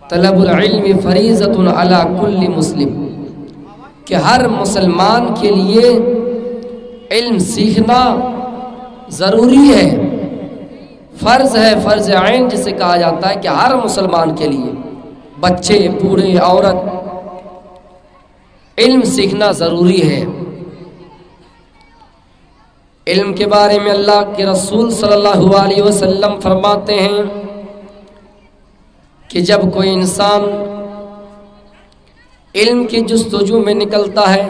طلب العلم فریضۃ علی کل مسلم، کہ ہر مسلمان کے لیے علم سیکھنا ضروری ہے، فرض ہے، فرض عین جسے کہا جاتا ہے کہ ہر مسلمان کے لیے، بچے، بوڑھے، عورت، علم سیکھنا ضروری ہے۔ علم کے بارے میں اللہ کے رسول صلی اللہ علیہ وسلم فرماتے ہیں کہ جب کوئی انسان علم کی جستجو میں نکلتا ہے،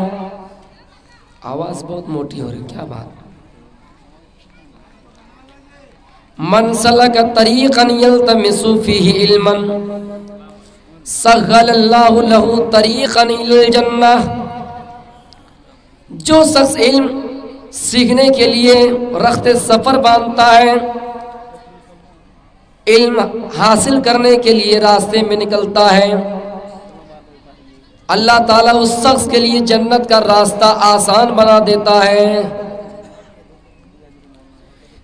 آواز بہت موٹی ہو رہی، کیا بات؟ من سلک طریقا یلتمس فیہ علما سہل اللہ لہ طریقا الی الجنہ، جو شخص علم سیکھنے کے لیے رخت سفر باندھتا ہے، علم حاصل کرنے کے لیے راستے میں نکلتا ہے، اللہ تعالیٰ اس شخص کے لیے جنت کا راستہ آسان بنا دیتا ہے۔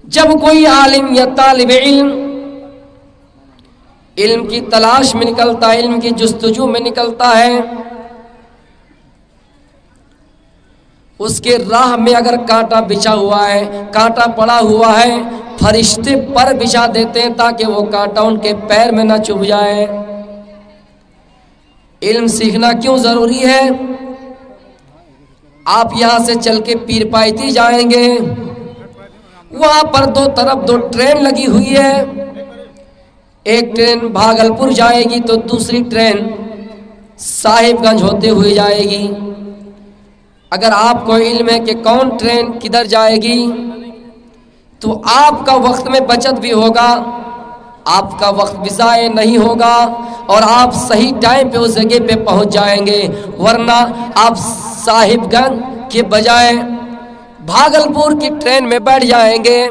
جب کوئی عالم یا طالب علم علم کی تلاش میں نکلتا ہے، علم کی جستجو میں نکلتا ہے، اس کے راہ میں اگر کانٹا بچھا ہوا ہے، کانٹا پڑا ہوا ہے، فرشتے پر بچھا دیتے ہیں تاکہ وہ کانٹا ان کے پیر میں نہ چبھ جائے۔ علم سیکھنا کیوں ضروری ہے؟ آپ یہاں سے چل کے پیر پائتی جائیں گے، وہاں پر دو طرف دو ٹرین لگی ہوئی ہے، ایک ٹرین بھاگلپور جائے گی تو دوسری ٹرین صاحب گنج ہوتے ہوئے جائے گی۔ اگر آپ کو علم ہے کہ کون ٹرین کدھر جائے گی تو آپ کا وقت میں بچت بھی ہوگا، آپ کا وقت بھی ضائع نہیں ہوگا، اور آپ صحیح ٹائم پہ اس جگہ پہ پہنچ جائیں گے۔ ورنہ آپ صاحب گنج کے بجائے بھاگلپور کی ٹرین میں بیٹھ جائیں گے،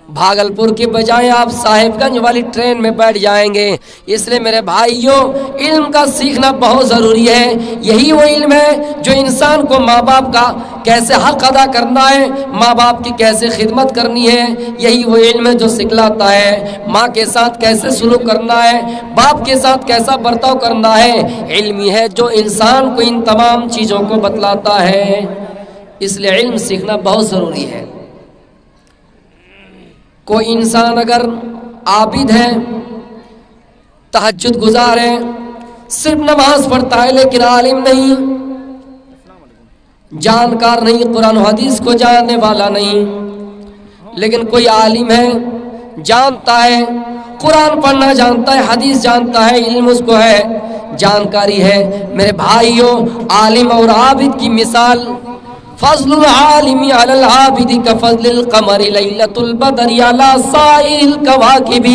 بھاگلپور کے بجائے آپ صاحب گنج والی ٹرین میں بیٹھ جائیں گے۔ اس لیے میرے بھائیوں، علم کا سیکھنا بہت ضروری ہے۔ یہی وہ علم ہے جو انسان کو ماں باپ کا کیسے حق ادا کرنا ہے، ماں باپ کی کیسے خدمت کرنی ہے، یہی وہ علم ہے جو سکھلاتا ہے ماں کے ساتھ کیسے سلوک کرنا ہے، باپ کے ساتھ کیسا برتاؤ کرنا ہے۔ علم ہی ہے جو انسان کو ان تمام چیزوں کو بتلاتا ہے۔ اس لیے علم سیکھنا بہت ضروری ہے۔ کوئی انسان اگر عابد ہے، تہجد گزار ہے، صرف نماز پڑھتا ہے لیکن عالم نہیں، جانکار نہیں، قرآن و حدیث کو جاننے والا نہیں، لیکن کوئی عالم ہے، جانتا ہے، قرآن پڑھنا جانتا ہے، حدیث جانتا ہے، علم اس کو ہے، جانکاری ہے، میرے بھائیوں، عالم اور عابد کی مثال فضل العالم علی العابد کفضل القمر لیلۃ البدر علی سائر الکواکب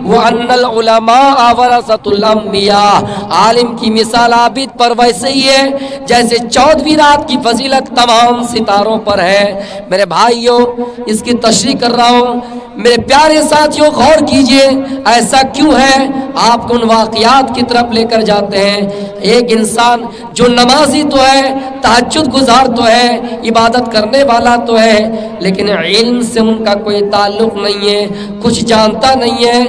وان العلماء ورثۃ الانبیاء۔ عالم کی مثال عابد پر ویسے ہی ہے جیسے 14ویں رات کی فضیلت تمام ستاروں پر ہے۔ میرے بھائیوں، اس کی تشریح کر رہا ہوں، میرے پیارے ساتھیوں غور کیجئے، ایسا کیوں ہے؟ آپ کو ان واقعات کی طرف لے کر جاتے ہیں۔ ایک انسان جو نمازی تو ہے، تہجد گزار تو ہے، عبادت کرنے والا تو ہے، لیکن علم سے ان کا کوئی تعلق نہیں ہے، کچھ جانتا نہیں ہے،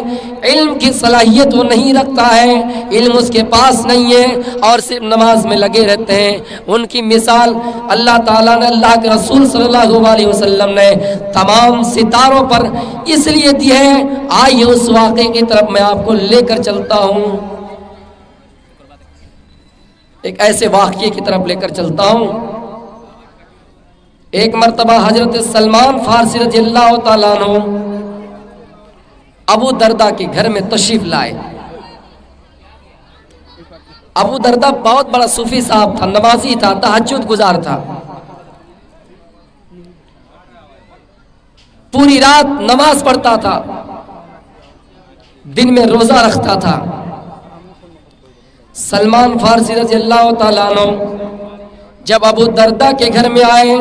علم کی صلاحیت وہ نہیں رکھتا ہے، علم اس کے پاس نہیں ہے، اور صرف نماز میں لگے رہتے ہیں۔ ان کی مثال اللہ تعالیٰ نے، اللہ کے رسول صلی اللہ علیہ وسلم نے تمام ستاروں پر اس لیے دی ہے۔ آئیے اس واقعے کی طرف میں آپ کو لے کر چلتا ہوں، ایک ایسے واقعے کی طرف لے کر چلتا ہوں۔ ایک مرتبہ حضرت سلمان فارسی رضی اللہ تعالیٰ عنہ ابو دردہ کے گھر میں تشریف لائے۔ ابو دردہ بہت بڑا صوفی صاحب تھا، نمازی تھا، تہجد گزار تھا، پوری رات نماز پڑھتا تھا، دن میں روزہ رکھتا تھا۔ سلمان فارسی رضی اللہ تعالیٰ عنہ جب ابو دردہ کے گھر میں آئے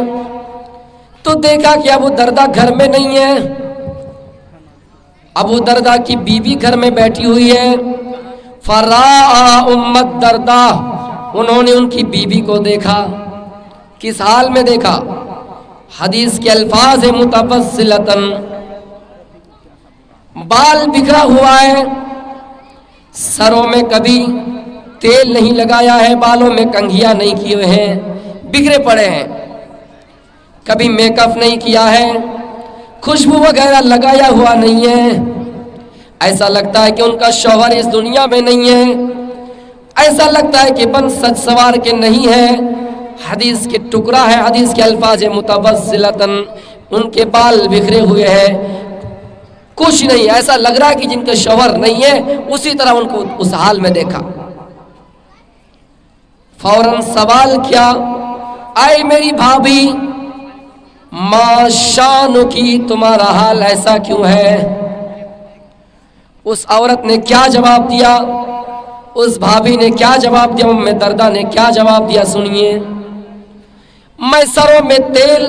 تو دیکھا کہ ابو دردہ گھر میں نہیں ہے، ابو دردہ کی بیوی گھر میں بیٹھی ہوئی ہے۔ فرآ امت دردہ، انہوں نے ان کی بیوی کو دیکھا، کس حال میں دیکھا؟ حدیث کے الفاظ متفصلتاً، بال بکھرا ہوا ہے، سروں میں کبھی تیل نہیں لگایا ہے، بالوں میں کنگھیاں نہیں کیے ہوئے ہیں، بگڑے پڑے ہیں، کبھی میک اپ نہیں کیا ہے، خوشبو وغیرہ لگایا ہوا نہیں ہے، ایسا لگتا ہے کہ ان کا شوہر اس دنیا میں نہیں ہے، ایسا لگتا ہے کہ بن سج سوار کے نہیں ہے، حدیث کے ٹکڑا ہے، حدیث کے الفاظ متبذلتن، ان کے بال بکھرے ہوئے ہیں، کچھ نہیں، ایسا لگ رہا ہے کہ جن کے شوہر نہیں ہے، اسی طرح ان کو اس حال میں دیکھا۔ فوراً سوال کیا، آئے میری بھابھی، ما شان کی، تمہارا حال ایسا کیوں ہے؟ اس عورت نے کیا جواب دیا؟ اس بھابھی نے کیا جواب دیا؟ ام دردہ نے کیا جواب دیا؟ سنیے، میں سروں میں تیل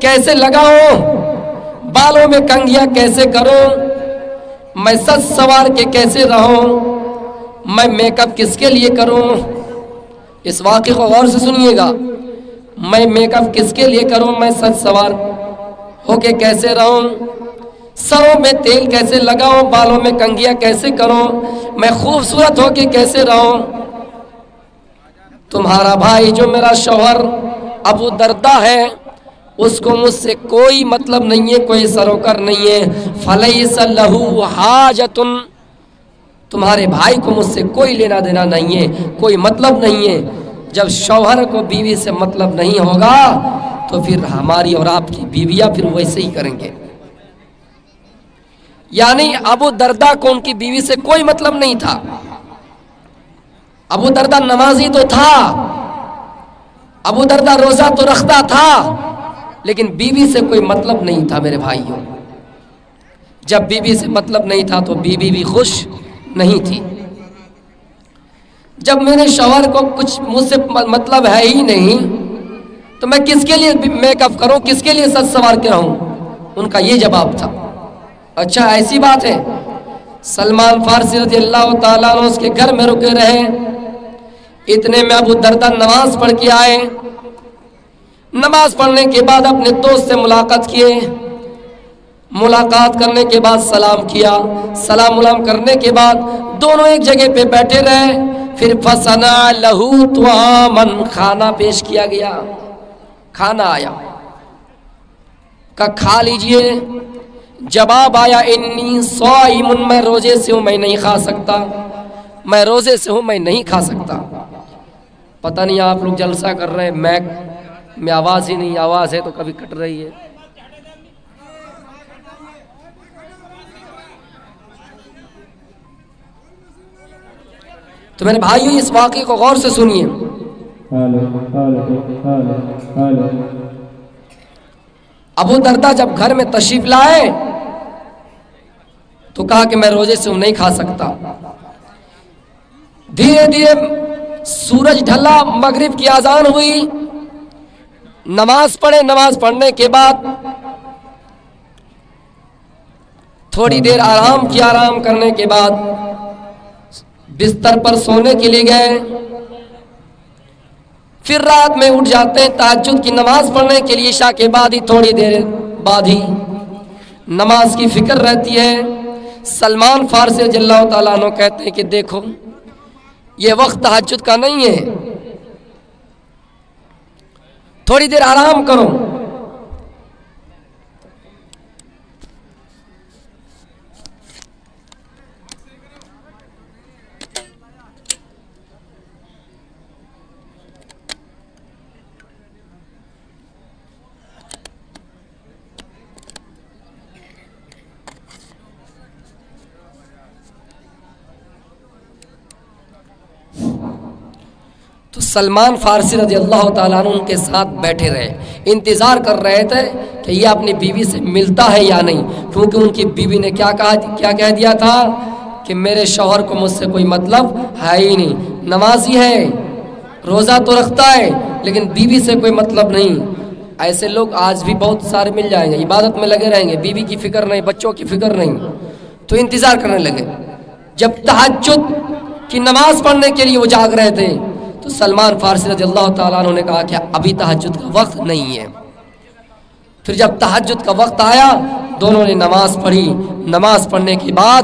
کیسے لگاؤں، بالوں میں کنگھیاں کیسے کروں، میں سج سوار کے کیسے رہوں، میں میک اپ کس کے لیے کروں؟ اس واقعے کو غور سے سنیے گا، میں میک اپ کس کے لیے کروں، میں سج سوار ہو کے کیسے رہوں، سروں میں تیل کیسے لگاؤں، بالوں میں کنگھیاں کیسے کروں، میں خوبصورت ہو کے کیسے رہوں؟ تمہارا بھائی جو میرا شوہر ابو دردہ ہے، اس کو مجھ سے کوئی مطلب نہیں ہے، کوئی سروکر نہیں ہے، فلیس لہ حاجۃ، تمہارے بھائی کو مجھ سے کوئی لینا دینا نہیں ہے، کوئی مطلب نہیں ہے۔ جب شوہر کو بیوی سے مطلب نہیں ہوگا تو پھر ہماری اور آپ کی بیویاں پھر ویسے ہی کریں گے۔ یعنی ابو دردہ کو ان کی بیوی سے کوئی مطلب نہیں تھا، ابو دردہ نمازی تو تھا، ابو دردہ روزہ تو رکھتا تھا، لیکن بیوی سے کوئی مطلب نہیں تھا میرے بھائیوں۔ جب بیوی سے مطلب نہیں تھا تو بیوی بھی خوش نہیں تھی۔ جب میرے شوہر کو کچھ مجھ سے مطلب ہے ہی نہیں تو میں کس کے لیے میک اپ کروں، کس کے لیے سج سوار کے رہوں؟ ان کا یہ جواب تھا۔ اچھا ایسی بات ہے، سلمان فارسی رضی اللہ تعالیٰ عنہ اس کے گھر میں رکے رہے، اتنے میں ابو دردہ نماز پڑھ کے آئے، نماز پڑھنے کے بعد اپنے دوست سے ملاقات کیے، ملاقات کرنے کے بعد سلام کیا، سلام علام کرنے کے بعد دونوں ایک جگہ پہ بیٹھے رہے، پھر فصنع لہو طعاما، کھانا پیش کیا گیا، کھانا آیا، کہا کھا لیجئے، جواب آیا انی صائم، میں روزے سے ہوں، میں نہیں کھا سکتا، میں روزے سے ہوں، میں نہیں کھا سکتا۔ پتہ نہیں آپ لوگ جلسہ کر رہے ہیں، میک میں آواز ہی نہیں، آواز ہے تو کبھی کٹ رہی ہے۔ تو میرے بھائیوں اس واقعے کو غور سے سنیے۔ ابو دردہ جب گھر میں تشریف لائے تو کہا کہ میں روزے سے نہیں کھا سکتا۔ دھیرے دھیرے سورج ڈھلا، مغرب کی اذان ہوئی، نماز پڑھے، نماز پڑھنے کے بعد تھوڑی دیر آرام کیا، آرام کرنے کے بعد بستر پر سونے کے لیے گئے، پھر رات میں اٹھ جاتے ہیں تہجد کی نماز پڑھنے کے لیے، عشاء کے بعد ہی تھوڑی دیر بعد ہی نماز کی فکر رہتی ہے۔ سلمان فارسی رضی اللہ تعالیٰ عنہ کہتے ہیں کہ دیکھو یہ وقت تہجد کا نہیں ہے، تھوڑی دیر آرام کرو۔ تو سلمان فارسی رضی اللہ تعالیٰ عنہ ان کے ساتھ بیٹھے رہے، انتظار کر رہے تھے کہ یہ اپنی بیوی سے ملتا ہے یا نہیں، کیونکہ ان کی بیوی نے کیا کہہ دیا تھا کہ میرے شوہر کو مجھ سے کوئی مطلب ہے ہی نہیں، نمازی ہے، روزہ تو رکھتا ہے، لیکن بیوی سے کوئی مطلب نہیں۔ ایسے لوگ آج بھی بہت سارے مل جائیں گے، عبادت میں لگے رہیں گے، بیوی کی فکر نہیں، بچوں کی فکر نہیں، تو انتظار کرنے لگے۔ جب تہجد کی نماز پڑھنے کے لیے وہ جاگ رہے تھے تو سلمان فارسی رضی اللہ تعالیٰ عنہ نے کہا کہ ابھی تہجد کا وقت نہیں ہے۔ پھر جب تہجد کا وقت آیا دونوں نے نماز پڑھی، نماز پڑھنے کے بعد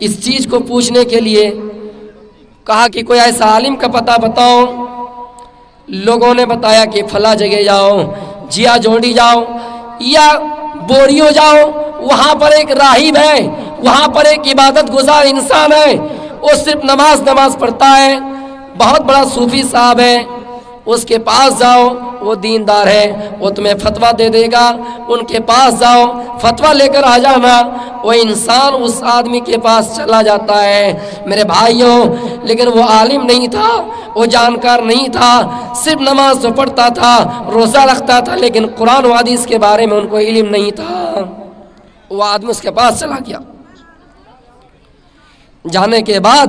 اس چیز کو پوچھنے کے لیے کہا کہ کوئی ایسا عالم کا پتہ بتاؤ. لوگوں نے بتایا کہ فلاں جگہ جاؤ, جیا جوڑی جاؤ یا بوریو جاؤ, وہاں پر ایک راہب ہے, وہاں پر ایک عبادت گزار انسان ہے, وہ صرف نماز پڑھتا ہے, بہت بڑا صوفی صاحب ہے, اس کے پاس جاؤ, وہ دیندار ہے, وہ تمہیں فتویٰ دے دے گا. ان کے پاس جاؤ, فتویٰ لے کر آ جانا. وہ انسان اس آدمی کے پاس چلا جاتا ہے میرے بھائیوں, لیکن وہ عالم نہیں تھا, وہ جانکار نہیں تھا, صرف نماز تو پڑھتا تھا, روزہ رکھتا تھا, لیکن قرآن و حدیث کے بارے میں ان کو علم نہیں تھا. وہ آدمی اس کے پاس چلا گیا. جانے کے بعد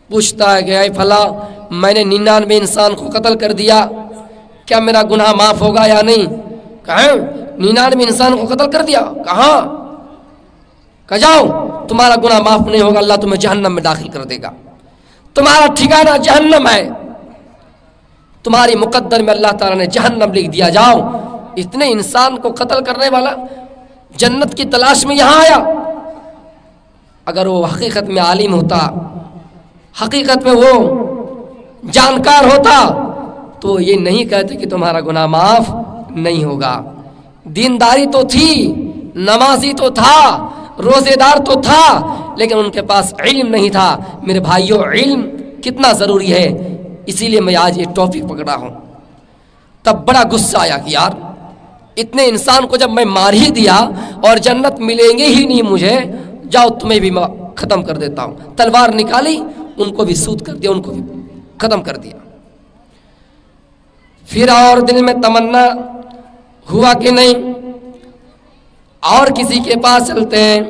پوچھتا ہے کہ اے فلاں, میں نے 99 انسان کو قتل کر دیا, کیا میرا گناہ معاف ہوگا یا نہیں؟ کہاں 99 انسان کو قتل کر دیا؟ کہاں؟ کہ جاؤ, تمہارا گناہ معاف نہیں ہوگا, اللہ تمہیں جہنم میں داخل کر دے گا, تمہارا ٹھکانہ جہنم ہے, تمہاری مقدر میں اللہ تعالیٰ نے جہنم لکھ دیا. جاؤ. اتنے انسان کو قتل کرنے والا جنت کی تلاش میں یہاں آیا. اگر وہ حقیقت میں عالم ہوتا, حقیقت میں وہ جانکار ہوتا, تو یہ نہیں کہتے کہ تمہارا گناہ معاف نہیں ہوگا. دینداری تو تھی, نمازی تو تھا, روزے دار تو تھا, لیکن ان کے پاس علم نہیں تھا. میرے بھائیوں, علم کتنا ضروری ہے, اسی لیے میں آج یہ ٹاپک پکڑا ہوں. تب بڑا غصہ آیا کہ یار اتنے انسان کو جب میں مار ہی دیا اور جنت ملیں گے ہی نہیں مجھے, جاؤ تمہیں بھی میں ختم کر دیتا ہوں. تلوار نکالی, ان کو بھی سود کر دیا, ان کو بھی ختم کر دیا. پھر اور دل میں تمنا ہوا کہ نہیں اور کسی کے پاس چلتے ہیں.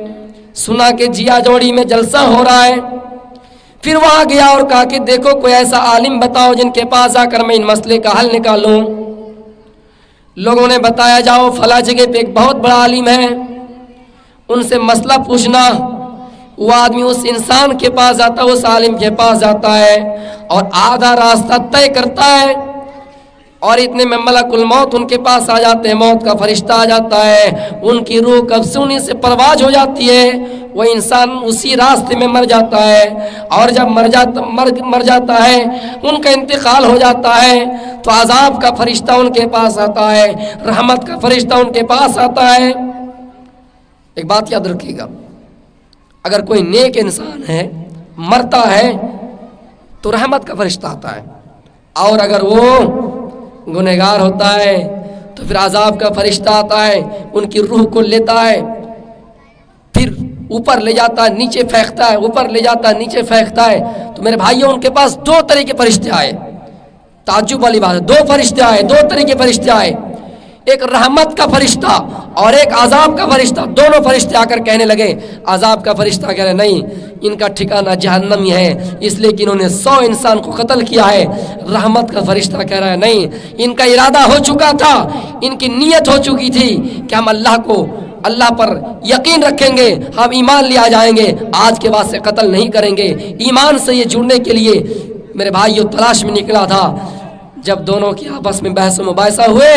سنا کہ جیا جوڑی میں جلسہ ہو رہا ہے. پھر وہاں گیا اور کہا کہ دیکھو کوئی ایسا عالم بتاؤ جن کے پاس جا کر میں ان مسئلے کا حل نکالوں. لوگوں نے بتایا جاؤ فلاں جگہ پہ ایک بہت بڑا عالم ہے, ان سے مسئلہ پوچھنا. وہ آدمی اس انسان کے پاس جاتا ہے, اس عالم کے پاس جاتا ہے اور آدھا راستہ طے کرتا ہے, اور اتنے میں ملک الموت ان کے پاس آ جاتے ہیں, موت کا فرشتہ آ جاتا ہے, ان کی روح کب سے انہیں سے پرواز ہو جاتی ہے. وہ انسان اسی راستے میں مر جاتا ہے, اور جب مر جاتا ہے, ان کا انتقال ہو جاتا ہے, تو عذاب کا فرشتہ ان کے پاس آتا ہے, رحمت کا فرشتہ ان کے پاس آتا ہے. ایک بات یاد رکھیے گا, اگر کوئی نیک انسان ہے مرتا ہے تو رحمت کا فرشتہ آتا ہے, اور اگر وہ گنہگار ہوتا ہے تو پھر عذاب کا فرشتہ آتا ہے, ان کی روح کو لیتا ہے, پھر اوپر لے جاتا ہے, نیچے پھینکتا ہے, اوپر لے جاتا ہے, نیچے پھینکتا ہے. تو میرے بھائیوں, ان کے پاس 2 طرح کے فرشتے آئے. تعجب والی بات ہے, 2 فرشتے آئے, 2 طرح کے فرشتے آئے, ایک رحمت کا فرشتہ اور ایک عذاب کا فرشتہ. دونوں فرشتے آ کر کہنے لگے, عذاب کا فرشتہ کہہ رہے نہیں, ان کا ٹھکانہ جہنم ہی ہے, اس لیے کہ انہوں نے 100 انسان کو قتل کیا ہے. رحمت کا فرشتہ کہہ رہا ہے نہیں, ان کا ارادہ ہو چکا تھا, ان کی نیت ہو چکی تھی کہ ہم اللہ پر یقین رکھیں گے, ہم ایمان لے آ جائیں گے, آج کے بعد سے قتل نہیں کریں گے. ایمان سے یہ جڑنے کے لیے میرے بھائیوں تلاش میں نکلا تھا. جب دونوں کی آپس میں بحث و مباحثہ ہوئے,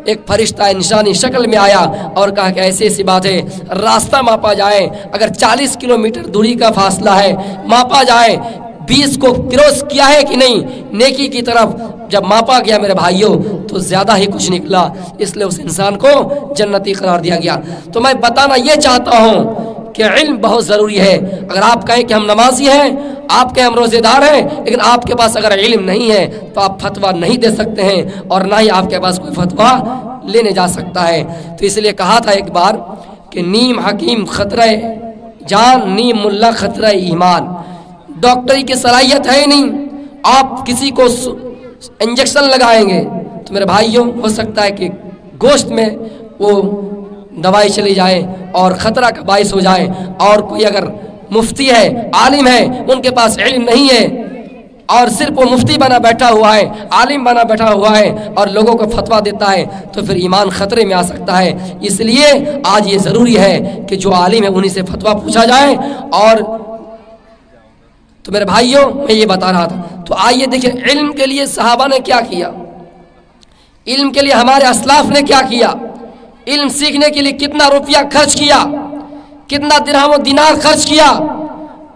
ایک فرشتہ انسانی شکل میں آیا اور کہا کہ ایسی ایسی بات ہے, راستہ ماپا جائے, اگر 40 کلومیٹر دوری کا فاصلہ ہے ماپا جائے, 20 کو کراس کیا ہے کہ نہیں نیکی کی طرف. جب ماپا گیا میرے بھائیوں تو زیادہ ہی کچھ نکلا, اس لیے اس انسان کو جنتی قرار دیا گیا. تو میں بتانا یہ چاہتا ہوں کہ علم بہت ضروری ہے. اگر آپ کہیں کہ ہم نمازی ہیں, آپ کہیں ہم روزے دار ہیں, لیکن آپ کے پاس اگر علم نہیں ہے تو آپ فتویٰ نہیں دے سکتے ہیں, اور نہ ہی آپ کے پاس کوئی فتویٰ لینے جا سکتا ہے. تو اس لیے کہا تھا ایک بار کہ نیم حکیم خطرہ جان, نیم ملا خطرہ ایمان. ڈاکٹری کی صلاحیت ہے نہیں, آپ کسی کو انجیکشن لگائیں گے تو میرے بھائیوں ہو سکتا ہے کہ گوشت میں وہ دوائی چلی جائے اور خطرہ کا باعث ہو جائے. اور کوئی اگر مفتی ہے, عالم ہے, ان کے پاس علم نہیں ہے اور صرف وہ مفتی بنا بیٹھا ہوا ہے, عالم بنا بیٹھا ہوا ہے اور لوگوں کو فتویٰ دیتا ہے, تو پھر ایمان خطرے میں آ سکتا ہے. اس لیے آج یہ ضروری ہے کہ جو عالم ہے انہی سے فتویٰ پوچھا جائے. اور تو میرے بھائیوں میں یہ بتا رہا تھا. تو آئیے دیکھیں علم کے لیے صحابہ نے کیا کیا, علم کے لیے ہمارے اسلاف نے کیا کیا, علم سیکھنے کے لیے کتنا روپیہ خرچ کیا, کتنا درہم و دینار خرچ کیا.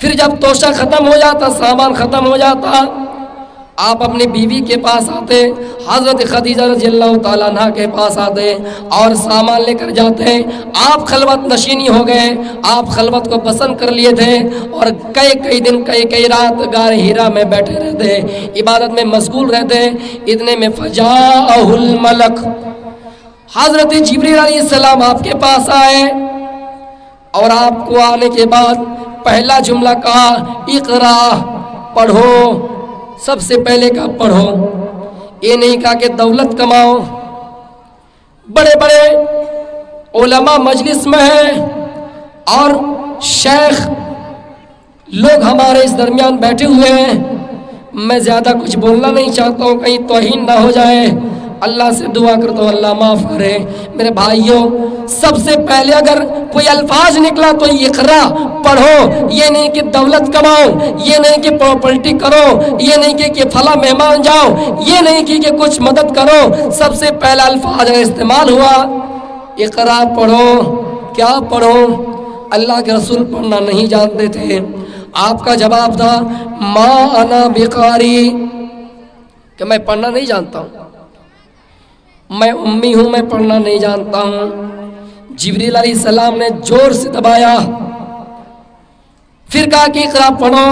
پھر جب توشہ ختم ہو جاتا، سامان ختم ہو جاتا، آپ اپنی بیوی کے پاس آتے، حضرت خدیجہ رضی اللہ تعالیٰ عنہ کے پاس آتے اور سامان لے کر جاتے۔ آپ خلوت نشینی ہو گئے، آپ خلوت کو پسند کر لیے تھے اور کئی دن کئی رات غار ہیرا میں بیٹھے رہتے، عبادت میں مشغول رہتے۔ اتنے میں فجاءہ الملک، حضرت جبریل علیہ السلام آپ کے پاس آئے اور آپ کو آنے کے بعد پہلا جملہ کہا، اقرا، پڑھو، سب سے پہلے کہا پڑھو۔ یہ نہیں کہا کہ دولت کماؤ۔ بڑے بڑے علماء مجلس میں ہیں اور شیخ لوگ ہمارے اس درمیان بیٹھے ہوئے ہیں، میں زیادہ کچھ بولنا نہیں چاہتا ہوں، کہیں توہین نہ ہو جائے، اللہ سے دعا کرتا ہوں اللہ معاف کرے۔ میرے بھائیوں، سب سے پہلے اگر کوئی الفاظ نکلا تو اقرا، پڑھو، یہ نہیں کہ دولت کماؤ، یہ نہیں کہ پراپرٹی کرو، یہ نہیں کہ فلاں مہمان جاؤ، یہ نہیں کہ کچھ مدد کرو، سب سے پہلا الفاظ استعمال ہوا اقرا، پڑھو۔ کیا پڑھو؟ اللہ کے رسول پڑھنا نہیں جانتے تھے۔ آپ کا جواب تھا ما انا بقاری، کہ میں پڑھنا نہیں جانتا ہوں، میں امی ہوں، میں پڑھنا نہیں جانتا ہوں۔ جبریل علیہ السلام نے زور سے دبایا، پھر کہا کہ اقرا، پڑھو۔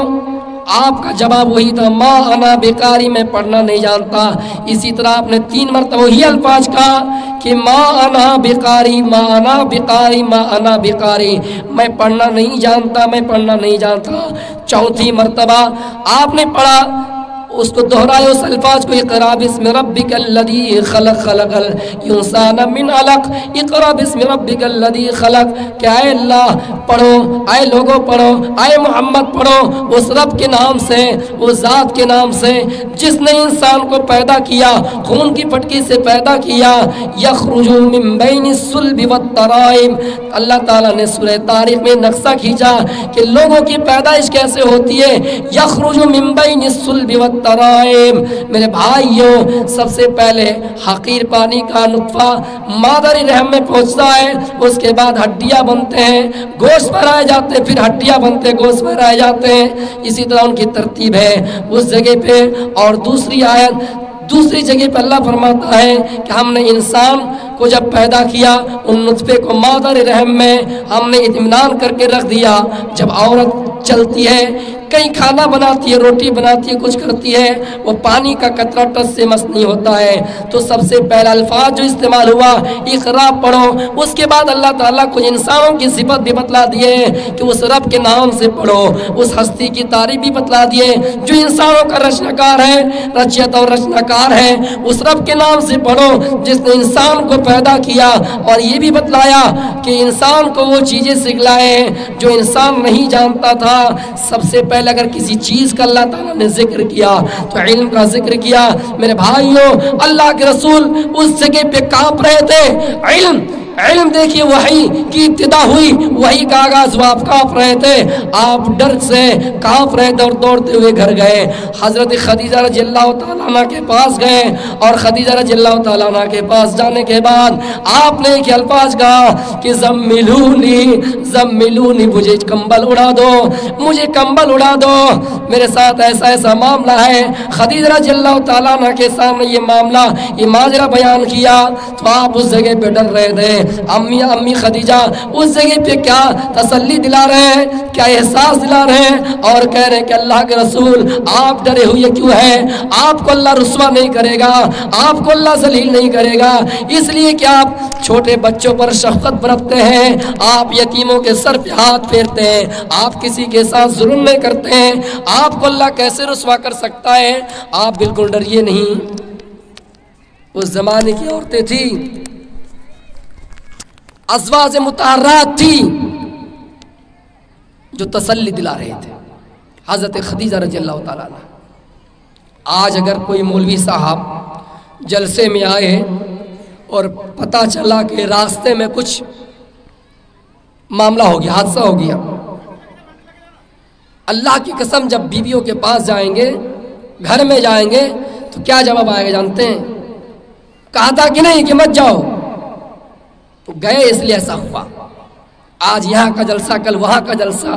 آپ کا جواب وہی تھا ما انا بقاری، میں پڑھنا نہیں جانتا۔ اسی طرح آپ نے 3 مرتبہ وہی الفاظ کہا کہ ما انا بقاری، ما انا بقاری، ما انا بقاری، میں پڑھنا نہیں جانتا، میں پڑھنا نہیں جانتا۔ چوتھی مرتبہ آپ نے پڑھا، اس کو دہرائے اس الفاظ کو، اقرا بسم ربک الذی خلق، خلق الانسان من علق، اقرا بسم ربک الذی خلق، کہ اے اللہ پڑھو، اے لوگوں پڑھو، اے محمد پڑھو، اس رب کے نام سے، اس ذات کے نام سے جس نے انسان کو پیدا کیا، خون کی پھٹکی سے پیدا کیا، یخرج من بین الصلب والترائب۔ اللہ تعالیٰ نے سورہ طارق میں نقشہ کھینچا کہ لوگوں کی پیدائش کیسے ہوتی ہے، یخرج من بین الصلب والترائب۔ میرے بھائیوں، سب سے پہلے حقیر پانی کا نطفہ مادری رحم میں پہنچتا ہے، اس کے بعد ہڈیاں بنتے ہیں، گوشت بنائے جاتے ہیں، پھر ہڈیاں بنتے ہیں، گوشت بنائے جاتے ہیں۔ اسی طرح ان کی ترتیب ہے اس جگہ پہ۔ اور دوسری جگہ پہ اللہ فرماتا ہے کہ ہم نے انسان کو جب پیدا کیا، ان نطفے کو مادر رحم میں ہم نے اطمینان کر کے رکھ دیا۔ جب عورت چلتی ہے، کہیں کھانا بناتی ہے، روٹی بناتی ہے، کچھ کرتی ہے، وہ پانی کا قطرہ ٹس سے مس نہیں ہوتا ہے۔ تو سب سے پہلا الفاظ جو استعمال ہوا اقرا، پڑھو۔ اس کے بعد اللہ تعالیٰ کچھ انسانوں کی صفت بھی بتلا دیے کہ اس رب کے نام سے پڑھو، اس ہستی کی تعریف بھی بتلا دیے جو انسانوں کا رچناکار ہے، رچیتا اور رچناکار ہے۔ اس رب کے نام سے پڑھو جس نے انسان کو پیدا کیا، اور یہ بھی بتلایا کہ انسان کو وہ چیزیں سکھلائے جو انسان نہیں جانتا تھا۔ سب سے پہلے اگر کسی چیز کا اللہ تعالیٰ نے ذکر کیا تو علم کا ذکر کیا۔ میرے بھائیوں، اللہ کے رسول اس جگہ پہ کانپ رہے تھے۔ علم دیکھیے، وحی کی ابتدا ہوئی، وحی کا آغاز ہوا، آپ کانپ رہے تھے، آپ ڈر سے کانپ رہے تھے اور دوڑتے ہوئے گھر گئے۔ حضرت خدیجہ رضی اللہ تعالیٰ عنہ کے پاس گئے، اور خدیجہ رضی اللہ تعالیٰ عنہ کے پاس جانے کے بعد آپ نے ایک الفاظ کہا کہ زملونی، مجھے کمبل اڑا دو، مجھے کمبل اڑا دو، میرے ساتھ ایسا ایسا معاملہ ہے۔ خدیجہ رضی اللہ تعالیٰ عنہ کے سامنے یہ معاملہ، یہ ماجرا بیان کیا تو آپ اس جگہ پہ ڈر رہے تھے۔ امی خدیجہ اس جگہ پہ کیا تسلی دلا رہے ہیں، کیا احساس دلا رہے ہیں، اور کہہ رہے ہیں کہ اللہ کے رسول آپ ڈرے ہوئے کیوں ہیں؟ آپ کو اللہ رسوا نہیں کرے گا، آپ کو اللہ ذلیل نہیں کرے گا، اس لیے کہ آپ چھوٹے بچوں پر شفقت برتتے ہیں، آپ یتیموں کے سر پہ ہاتھ پھیرتے ہیں، آپ کسی کے ساتھ ظلم نہیں کرتے ہیں، آپ کو اللہ کیسے رسوا کر سکتا ہے؟ آپ بالکل ڈریے نہیں۔ اس زمانے کی عورتیں تھیں، ازواج مطہرات تھی جو تسلی دلا رہے تھے۔ حضرت خدیجہ رضی اللہ تعالیٰ عنہ۔ آج اگر کوئی مولوی صاحب جلسے میں آئے اور پتہ چلا کہ راستے میں کچھ معاملہ ہو گیا، حادثہ ہو گیا، اللہ کی قسم جب بیویوں کے پاس جائیں گے، گھر میں جائیں گے، تو کیا جواب آئے گا جانتے ہیں؟ کہا تھا کہ نہیں کہ مت جاؤ، تو گئے اس لیے ایسا ہوا۔ آج یہاں کا جلسہ، کل وہاں کا جلسہ،